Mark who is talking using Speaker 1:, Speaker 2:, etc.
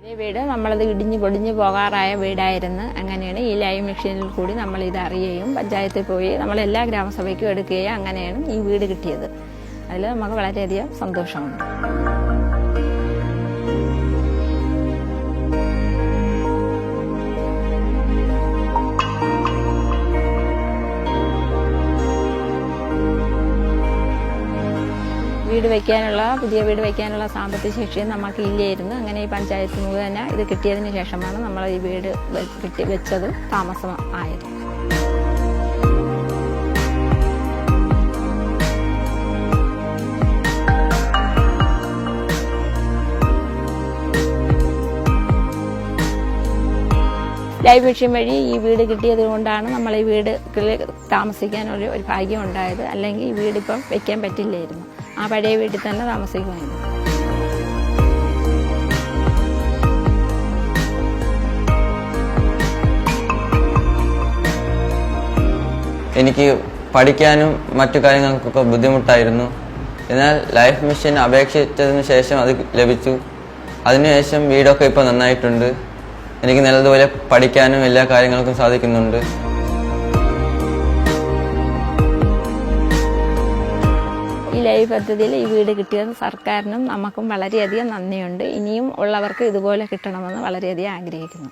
Speaker 1: ഈ വീട് നമ്മളത് ഇടിഞ്ഞു പൊടിഞ്ഞു പോകാറായ വീടായിരുന്നു. അങ്ങനെയാണ് ഈ ലൈവ് മെഷീനിൽ കൂടി നമ്മൾ ഇത് അറിയുകയും പഞ്ചായത്തിൽ പോയി നമ്മളെല്ലാ ഗ്രാമസഭയ്ക്കും എടുക്കുകയും അങ്ങനെയാണ് ഈ വീട് കിട്ടിയത്. അതിൽ നമുക്ക് വളരെയധികം സന്തോഷമുണ്ട്. പുതിയ വീട് വയ്ക്കാനുള്ള സാമ്പത്തിക ശേഷിയും നമുക്ക് ഇല്ലായിരുന്നു. അങ്ങനെ ഈ പഞ്ചായത്ത് മുഖേന ഇത് കിട്ടിയതിന് ശേഷമാണ് നമ്മൾ ഈ വീട് വെച്ചത് താമസം ആയത്. ലൈവ് മെഷീൻ വഴി ഈ വീട് കിട്ടിയത് കൊണ്ടാണ് നമ്മൾ ഈ വീട് താമസിക്കാനൊരു ഭാഗ്യം ഉണ്ടായത്. അല്ലെങ്കിൽ ഈ വീടിപ്പം വയ്ക്കാൻ പറ്റില്ലായിരുന്നു. ആ പഴയ വീട്ടിൽ തന്നെ താമസിക്കുമായിരുന്നു.
Speaker 2: എനിക്ക് പഠിക്കാനും മറ്റു കാര്യങ്ങൾക്കൊക്കെ ബുദ്ധിമുട്ടായിരുന്നു. എന്നാൽ ലൈഫ് മിഷൻ അപേക്ഷിച്ചതിന് ശേഷം അത് ലഭിച്ചു. അതിനുശേഷം വീടൊക്കെ ഇപ്പോൾ നന്നായിട്ടുണ്ട്. എനിക്ക് നല്ലതുപോലെ പഠിക്കാനും എല്ലാ കാര്യങ്ങൾക്കും സാധിക്കുന്നുണ്ട്.
Speaker 1: ഈ ലൈവ് പദ്ധതിയിൽ ഈ വീട് കിട്ടിയത് സർക്കാരിനും നമുക്കും വളരെയധികം നന്ദിയുണ്ട്. ഇനിയും ഉള്ളവർക്ക് ഇതുപോലെ കിട്ടണമെന്ന് വളരെയധികം ആഗ്രഹിക്കുന്നു.